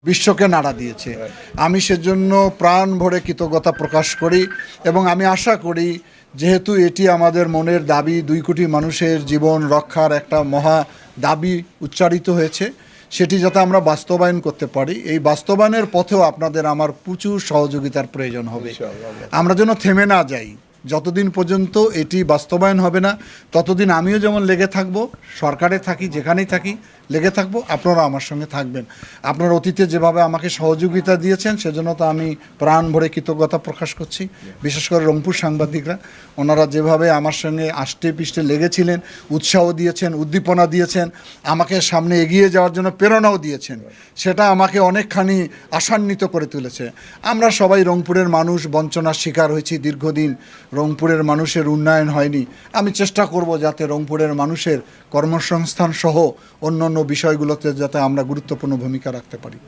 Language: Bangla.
বিশ্বকে নাড়া দিয়েছে। আমি সেজন্য প্রাণ ভরে কৃতজ্ঞতা প্রকাশ করি এবং আমি আশা করি যেহেতু এটি আমাদের মনের দাবি, 2 কোটি মানুষের জীবন রক্ষার একটা মহা দাবি উচ্চারিত হয়েছে, সেটি যাতে আমরা বাস্তবায়ন করতে পারি। এই বাস্তবায়নের পথেও আপনাদের আমার প্রচুর সহযোগিতার প্রয়োজন হবে। আমরা যেন থেমে না যাই। যতদিন পর্যন্ত এটি বাস্তবায়ন হবে না ততদিন আমিও যেমন লেগে থাকব, সরকারে থাকি, যেখানেই থাকি লেগে থাকবো, আপনারা আমার সঙ্গে থাকবেন। আপনারা অতীতে যেভাবে আমাকে সহযোগিতা দিয়েছেন সেজন্য তো আমি প্রাণ ভরে কৃতজ্ঞতা প্রকাশ করছি। বিশেষ করে রংপুর সাংবাদিকরা, ওনারা যেভাবে আমার সঙ্গে আষ্টে পিষ্টে লেগেছিলেন, উৎসাহ দিয়েছেন, উদ্দীপনা দিয়েছেন, আমাকে সামনে এগিয়ে যাওয়ার জন্য প্রেরণাও দিয়েছেন, সেটা আমাকে অনেকখানি আশান্বিত করে তুলেছে। আমরা সবাই রংপুরের মানুষ বঞ্চনার শিকার হয়েছি দীর্ঘদিন, রংপুরের মানুষের উন্নয়ন হয়নি। আমি চেষ্টা করব যাতে রংপুরের মানুষের কর্মসংস্থান সহ অন্যান্য বিষয়গুলোতে যাতে আমরা গুরুত্বপূর্ণ ভূমিকা রাখতে পারি।